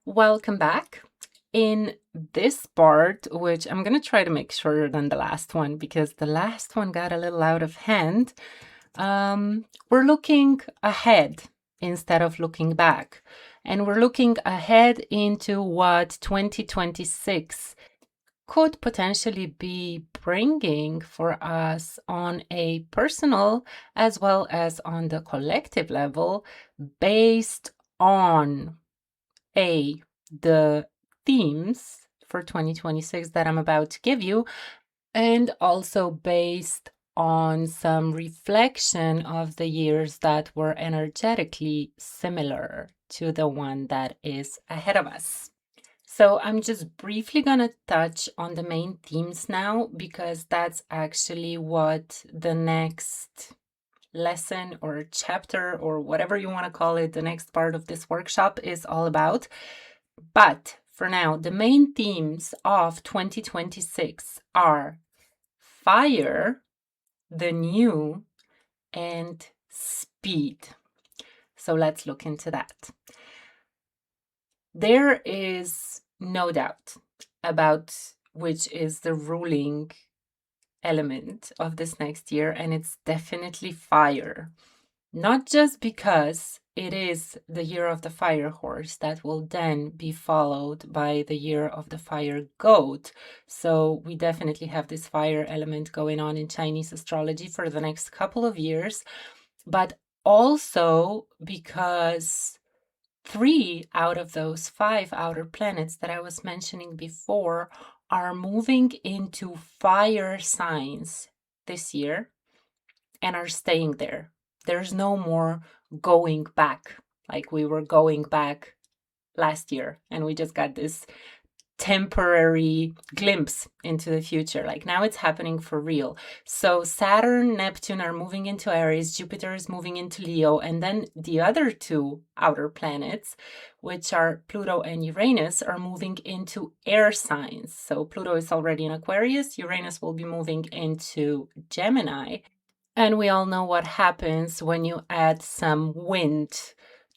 Welcome back. In this part, which I'm going to try to make shorter than the last one because the last one got a little out of hand, we're looking ahead instead of looking back. And we're looking ahead into what 2026 could potentially be bringing for us on a personal as well as on the collective level based on the themes for 2026 that I'm about to give you, and also based on some reflection of the years that were energetically similar to the one that is ahead of us. So I'm just briefly going to touch on the main themes now because that's actually what the next lesson or chapter or whatever you want to call it, the next part of this workshop is all about. But for now, the main themes of 2026 are fire, the new, and speed. So let's look into that. There is no doubt about which is the ruling element of this next year, and it's definitely fire. Not just because it is the year of the fire horse that will then be followed by the year of the fire goat. So we definitely have this fire element going on in Chinese astrology for the next couple of years, but also because 3 out of those 5 outer planets that I was mentioning before are moving into fire signs this year and are staying there. There's no more going back like we were going back last year and we just got this temporary glimpse into the future. Like now it's happening for real. So Saturn, Neptune are moving into Aries, Jupiter is moving into Leo, and then the other 2 outer planets, which are Pluto and Uranus, are moving into air signs. So Pluto is already in Aquarius, Uranus will be moving into Gemini. And we all know what happens when you add some wind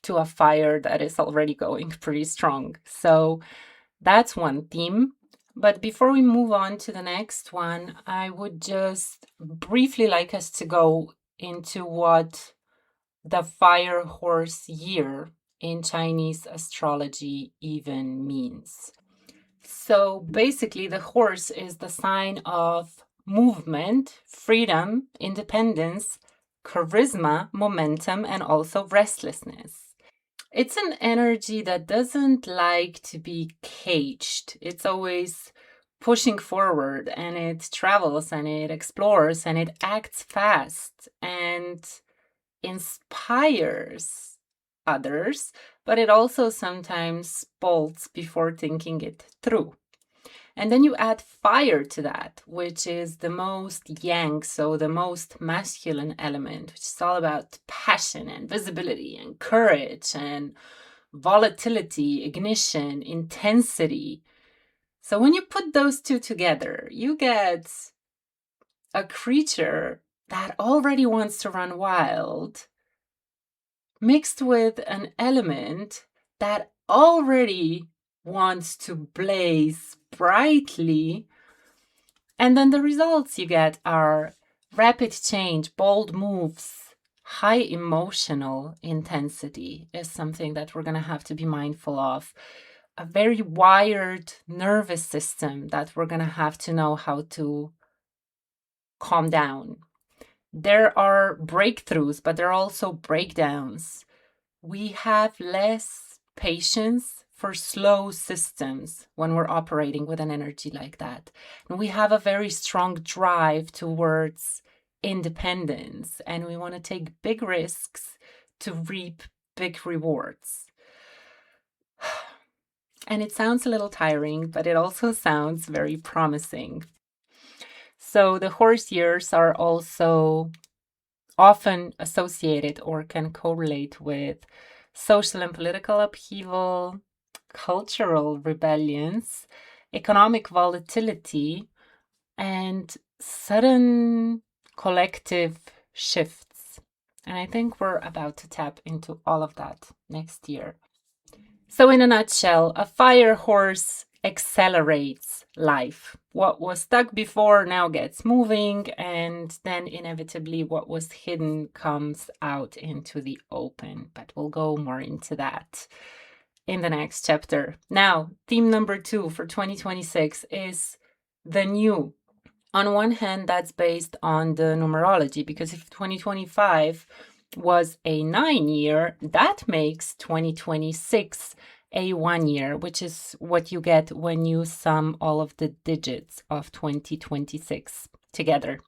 to a fire that is already going pretty strong. So that's one theme. But before we move on to the next one, I would just briefly like us to go into what the fire horse year in Chinese astrology even means. So basically, the horse is the sign of movement, freedom, independence, charisma, momentum, and also restlessness. It's an energy that doesn't like to be caged. It's always pushing forward and it travels and it explores and it acts fast and inspires others, but it also sometimes bolts before thinking it through. And then you add fire to that, which is the most yang, so the most masculine element, which is all about passion and visibility and courage and volatility, ignition, intensity. So when you put those 2 together, you get a creature that already wants to run wild, mixed with an element that already wants to blaze brightly. And then the results you get are rapid change, bold moves, high emotional intensity is something that we're going to have to be mindful of. A very wired nervous system that we're going to have to know how to calm down. There are breakthroughs, but there are also breakdowns. We have less patience for slow systems when we're operating with an energy like that. And we have a very strong drive towards independence, and we want to take big risks to reap big rewards. And it sounds a little tiring, but it also sounds very promising. So the horse years are also often associated or can correlate with social and political upheaval, cultural rebellions, economic volatility, and sudden collective shifts. And I think we're about to tap into all of that next year. So in a nutshell, a fire horse accelerates life. What was stuck before now gets moving, and then inevitably what was hidden comes out into the open. But we'll go more into that in the next chapter. Now, theme number 2 for 2026 is the new. On one hand, that's based on the numerology, because if 2025 was a 9-year, that makes 2026 a 1-year, which is what you get when you sum all of the digits of 2026 together.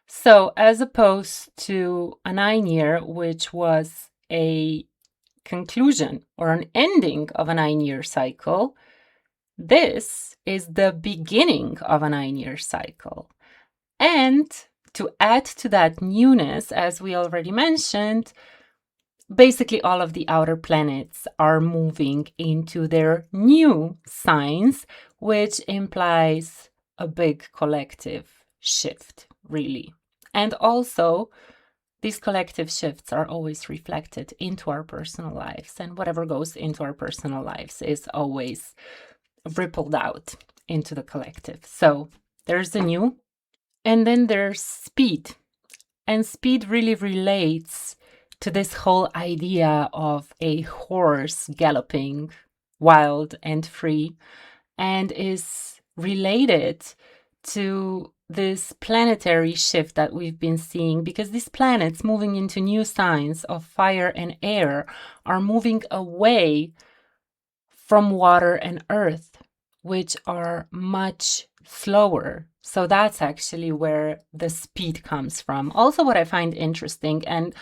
So, as opposed to a 9-year, which was a conclusion or an ending of a 9-year cycle, this is the beginning of a 9-year cycle. And to add to that newness, as we already mentioned, basically all of the outer planets are moving into their new signs, which implies a big collective shift, really. And also, these collective shifts are always reflected into our personal lives, and whatever goes into our personal lives is always rippled out into the collective. So there's the new, and then there's speed. And speed really relates to this whole idea of a horse galloping wild and free, and is related to this planetary shift that we've been seeing, because these planets moving into new signs of fire and air are moving away from water and earth, which are much slower. So that's actually where the speed comes from. Also, what I find interesting, and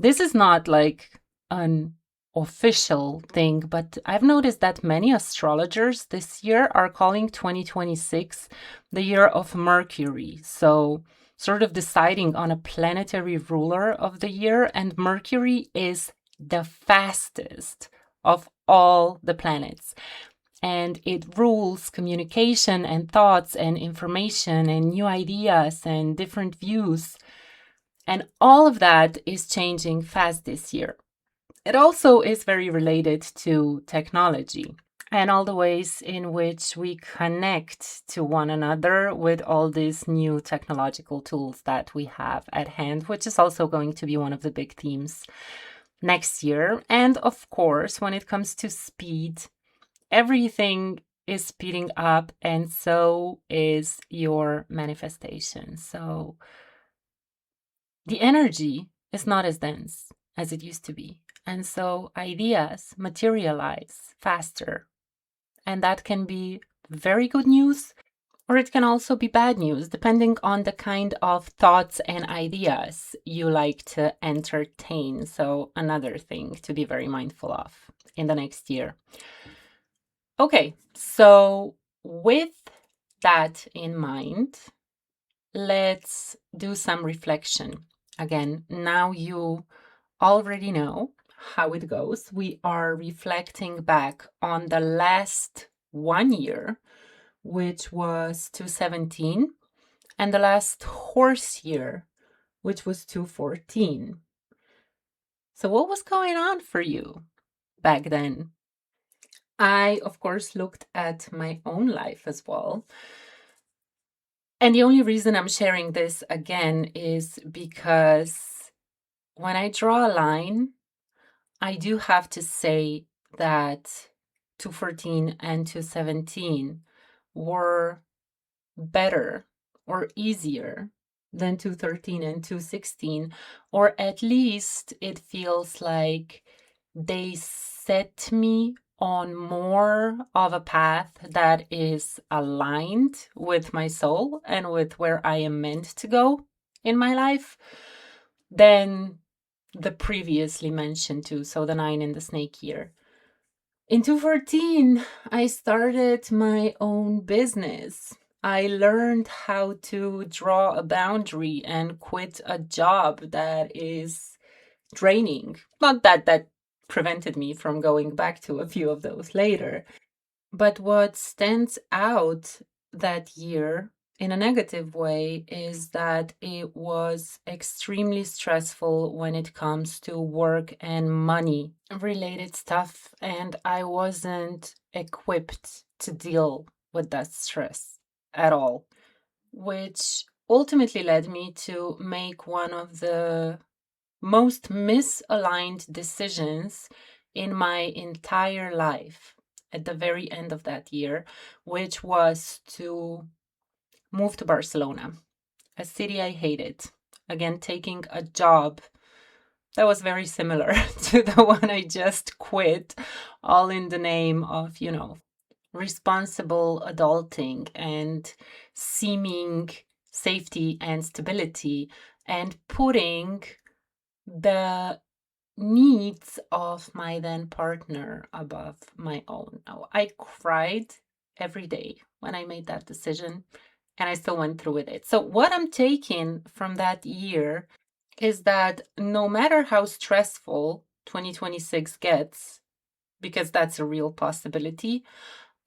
this is not like an official thing, but I've noticed that many astrologers this year are calling 2026 the year of Mercury. So, sort of deciding on a planetary ruler of the year, and Mercury is the fastest of all the planets. And it rules communication and thoughts and information and new ideas and different views. And all of that is changing fast this year. It also is very related to technology and all the ways in which we connect to one another with all these new technological tools that we have at hand, which is also going to be one of the big themes next year. And of course, when it comes to speed, everything is speeding up, and so is your manifestation. So the energy is not as dense as it used to be. And so ideas materialize faster. And that can be very good news, or it can also be bad news, depending on the kind of thoughts and ideas you like to entertain. So, another thing to be very mindful of in the next year. Okay, so with that in mind, let's do some reflection. Again, now you already know how it goes. We are reflecting back on the last 1 year, which was 2017, and the last horse year, which was 2014. So, what was going on for you back then? I, of course, looked at my own life as well. And the only reason I'm sharing this again is because when I draw a line, I do have to say that 2014 and 2017 were better or easier than 2013 and 2016, or at least it feels like they set me on more of a path that is aligned with my soul and with where I am meant to go in my life than the previously mentioned two, so the 9 and the snake year. In 2014, I started my own business. I learned how to draw a boundary and quit a job that is draining. Not that that prevented me from going back to a few of those later. But what stands out that year in a negative way is that it was extremely stressful when it comes to work and money related stuff, and I wasn't equipped to deal with that stress at all, which ultimately led me to make one of the most misaligned decisions in my entire life at the very end of that year, which was to move to Barcelona, a city I hated. Again, taking a job that was very similar to the one I just quit, all in the name of, responsible adulting and seeming safety and stability, and putting the needs of my then partner above my own. Now, I cried every day when I made that decision, and I still went through with it. So, what I'm taking from that year is that no matter how stressful 2026 gets, because that's a real possibility,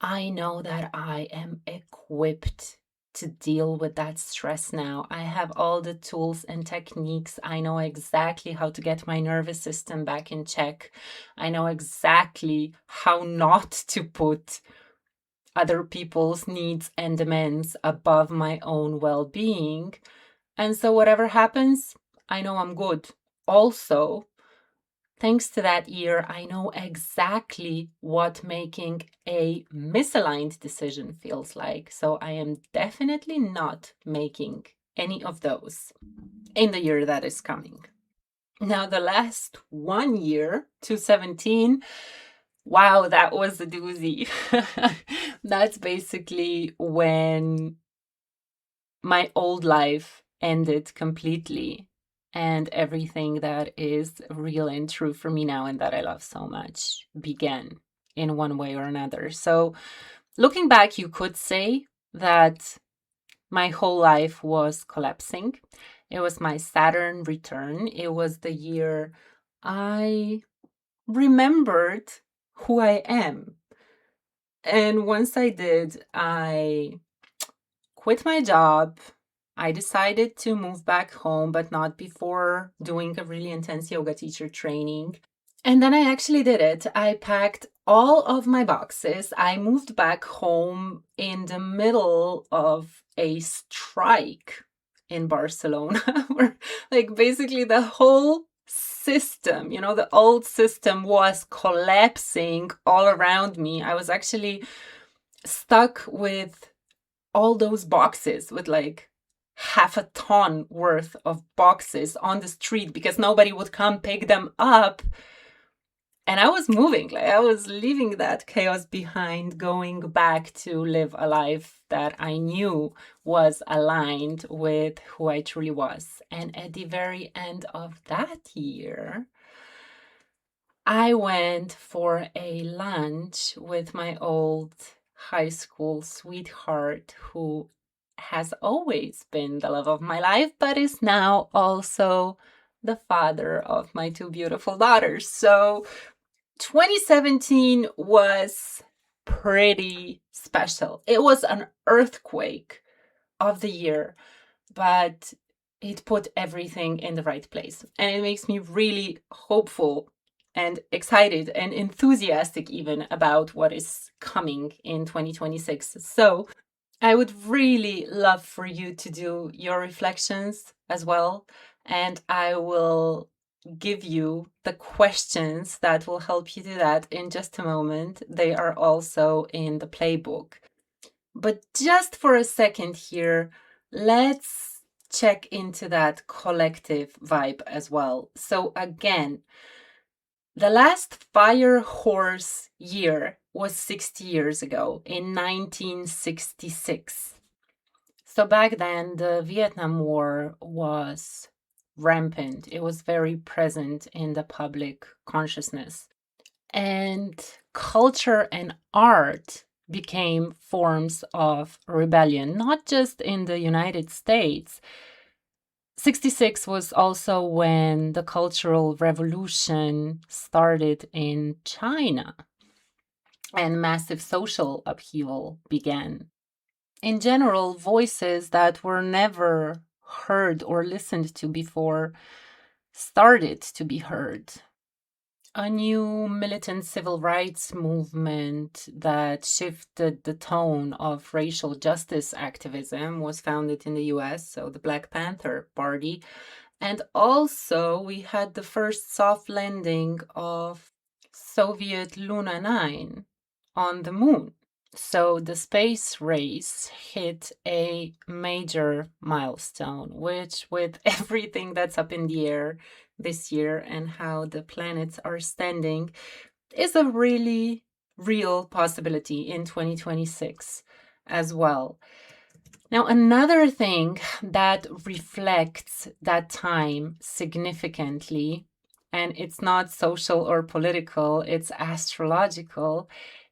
I know that I am equipped to deal with that stress now. I have all the tools and techniques. I know exactly how to get my nervous system back in check. I know exactly how not to put other people's needs and demands above my own well being. And so, whatever happens, I know I'm good. Also, thanks to that year, I know exactly what making a misaligned decision feels like. So I am definitely not making any of those in the year that is coming. Now, the last 1 year, 2017, wow, that was a doozy. That's basically when my old life ended completely, and everything that is real and true for me now and that I love so much began in one way or another. So, looking back, you could say that my whole life was collapsing. It was my Saturn return. It was the year I remembered who I am. And once I did, I quit my job. I decided to move back home, but not before doing a really intense yoga teacher training. And then I actually did it. I packed all of my boxes. I moved back home in the middle of a strike in Barcelona, where, like, basically the whole system, the old system was collapsing all around me. I was actually stuck with all those boxes, with like half a ton worth of boxes on the street because nobody would come pick them up. And I was moving, like I was leaving that chaos behind, going back to live a life that I knew was aligned with who I truly was. And at the very end of that year, I went for a lunch with my old high school sweetheart who has always been the love of my life, but is now also the father of my two beautiful daughters. So 2017 was pretty special. It was an earthquake of the year, but it put everything in the right place. And it makes me really hopeful and excited and enthusiastic even about what is coming in 2026. So I would really love for you to do your reflections as well. And I will give you the questions that will help you do that in just a moment. They are also in the playbook. But just for a second here, let's check into that collective vibe as well. So, again, the last fire horse year was 60 years ago in 1966. So back then, the Vietnam War was rampant. It was very present in the public consciousness. And culture and art became forms of rebellion, not just in the United States. 66 was also when the Cultural Revolution started in China and massive social upheaval began. in general, voices that were never heard or listened to before started to be heard. A new militant civil rights movement that shifted the tone of racial justice activism was founded in the US, so the Black Panther Party. And also, we had the first soft landing of Soviet Luna 9 on the moon. So the space race hit a major milestone, which, with everything that's up in the air this year and how the planets are standing, is a really real possibility in 2026 as well. Now, another thing that reflects that time significantly, and it's not social or political, it's astrological,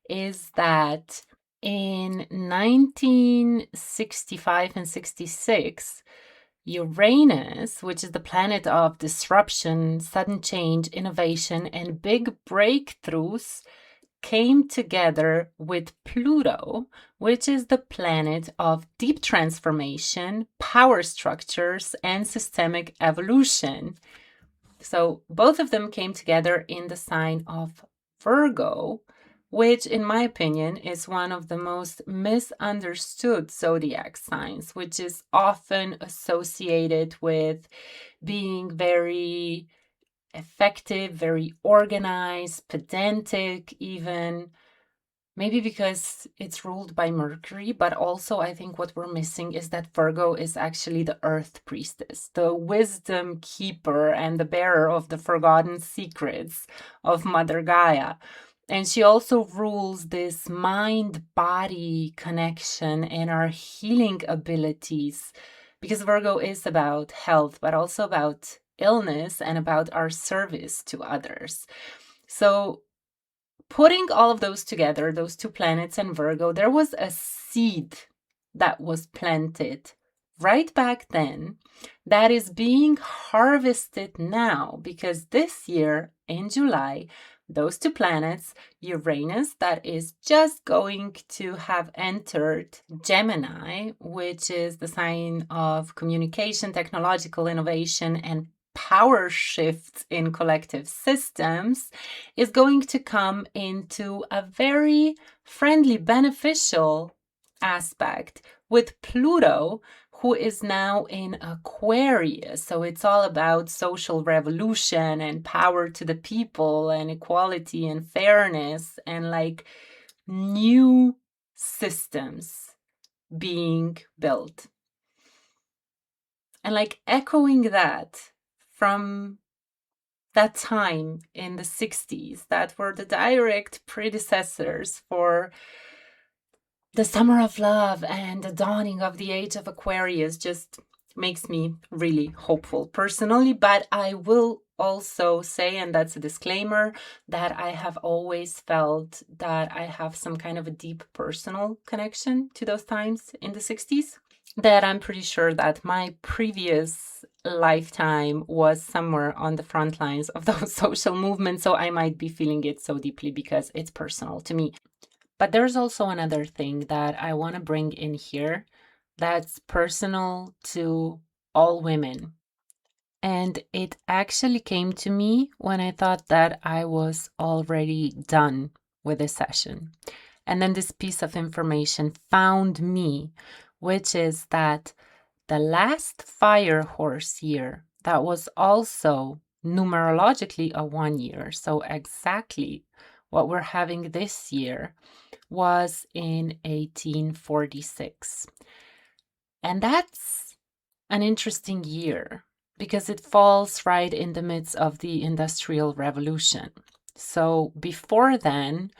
is that in 1965 and 66, Uranus, which is the planet of disruption, sudden change, innovation, and big breakthroughs, came together with Pluto, which is the planet of deep transformation, power structures, and systemic evolution. So both of them came together in the sign of Virgo, which, in my opinion, is one of the most misunderstood zodiac signs, which is often associated with being very effective, very organized, pedantic, even. Maybe because it's ruled by Mercury, but also I think what we're missing is that Virgo is actually the earth priestess, the wisdom keeper and the bearer of the forgotten secrets of Mother Gaia. And she also rules this mind-body connection and our healing abilities, because Virgo is about health, but also about illness and about our service to others. So putting all of those together, those two planets and Virgo, there was a seed that was planted right back then that is being harvested now, because this year in July, those two planets, Uranus, that is just going to have entered Gemini, which is the sign of communication, technological innovation, and power shifts in collective systems, is going to come into a very friendly, beneficial aspect with Pluto, who is now in Aquarius. So it's all about social revolution and power to the people and equality and fairness and like new systems being built. And like echoing that from that time in the 60s, that were the direct predecessors for the summer of love and the dawning of the age of Aquarius, just makes me really hopeful personally. But I will also say, and that's a disclaimer, that I have always felt that I have some kind of a deep personal connection to those times in the 60s, that I'm pretty sure that my previous lifetime was somewhere on the front lines of those social movements, so I might be feeling it so deeply because it's personal to me. But there's also another thing that I want to bring in here that's personal to all women. And it actually came to me when I thought that I was already done with this session. And then this piece of information found me, which is that the last fire horse year, that was also numerologically a 1 year, so exactly what we're having this year, was in 1846. And that's an interesting year because it falls right in the midst of the Industrial Revolution. So before then,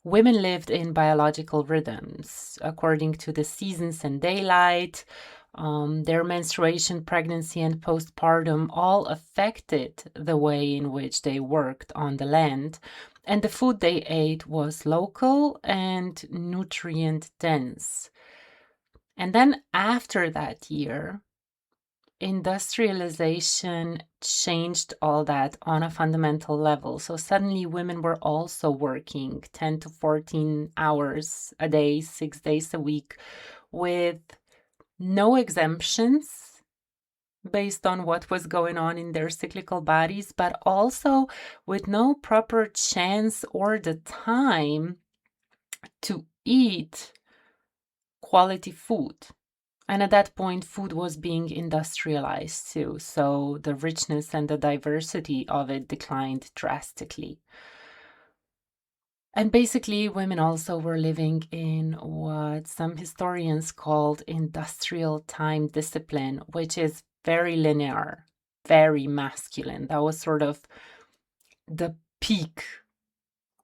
women lived in biological rhythms according to the seasons and daylight. Their menstruation, pregnancy, and postpartum all affected the way in which they worked on the land. And the food they ate was local and nutrient dense. And then after that year, industrialization changed all that on a fundamental level. So suddenly women were also working 10 to 14 hours a day, 6 days a week, with no exemptions based on what was going on in their cyclical bodies, but also with no proper chance or the time to eat quality food. And at that point, food was being industrialized too. So the richness and the diversity of it declined drastically. And basically, women also were living in what some historians called industrial time discipline, which is very linear, very masculine. That was sort of the peak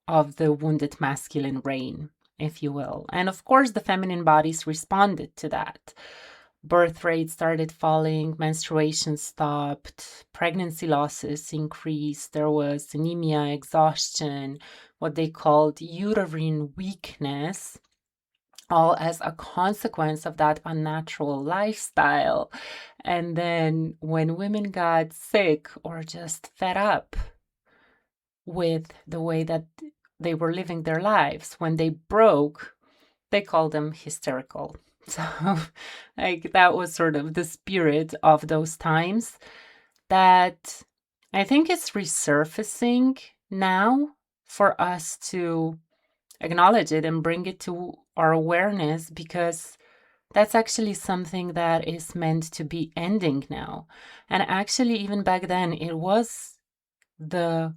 of the wounded masculine reign, if you will. And of course, the feminine bodies responded to that. Birth rates started falling, menstruation stopped, pregnancy losses increased, there was anemia, exhaustion, what they called uterine weakness, all as a consequence of that unnatural lifestyle. And then when women got sick or just fed up with the way that they were living their lives, when they broke, they called them hysterical. So, like, that was sort of the spirit of those times that I think is resurfacing now for us to acknowledge it and bring it to our awareness, because that's actually something that is meant to be ending now. And actually, even back then, it was the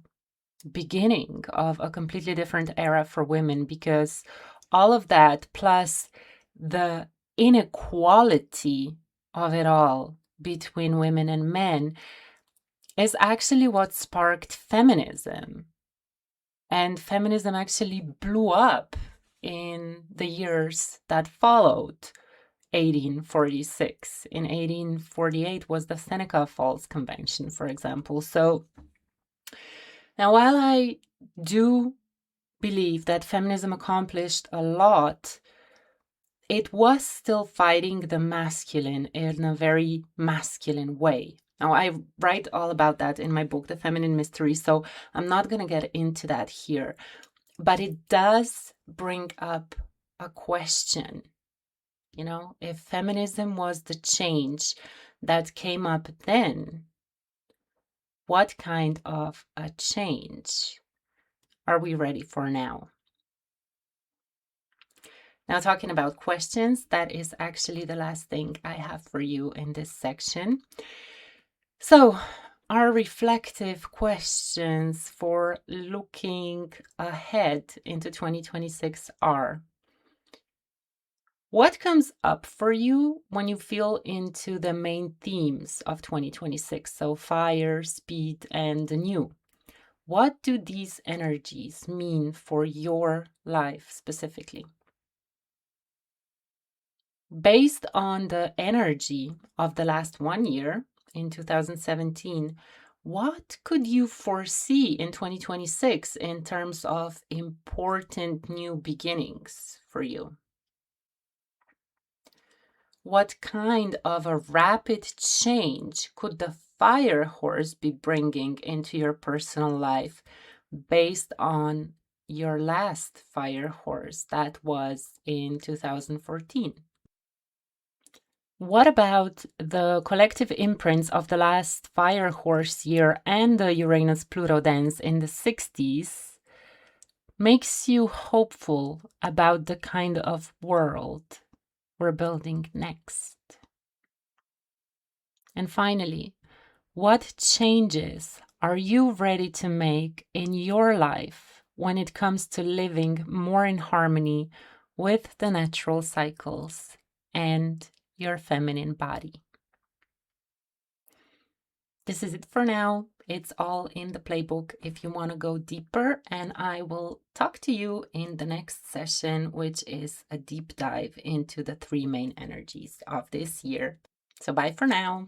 beginning of a completely different era for women, because all of that plus the inequality of it all between women and men is actually what sparked feminism. And feminism actually blew up in the years that followed 1846. In 1848 was the Seneca Falls Convention, for example. So now, while I do believe that feminism accomplished a lot, it was still fighting the masculine in a very masculine way. Now, I write all about that in my book, The Feminine Mystery, so I'm not going to get into that here. But it does bring up a question. You know, if feminism was the change that came up then, what kind of a change are we ready for now? Now, talking about questions, that is actually the last thing I have for you in this section. So, our reflective questions for looking ahead into 2026 are: what comes up for you when you feel into the main themes of 2026? So, fire, speed, and the new. What do these energies mean for your life specifically? Based on the energy of the last 1 year, in 2017, what could you foresee in 2026 in terms of important new beginnings for you? What kind of a rapid change could the fire horse be bringing into your personal life based on your last fire horse that was in 2014? What about the collective imprints of the last fire horse year and the Uranus-Pluto dance in the 60s makes you hopeful about the kind of world we're building next? And finally, what changes are you ready to make in your life when it comes to living more in harmony with the natural cycles and your feminine body? This is it for now. It's all in the playbook if you want to go deeper, and I will talk to you in the next session, which is a deep dive into the 3 main energies of this year. So bye for now.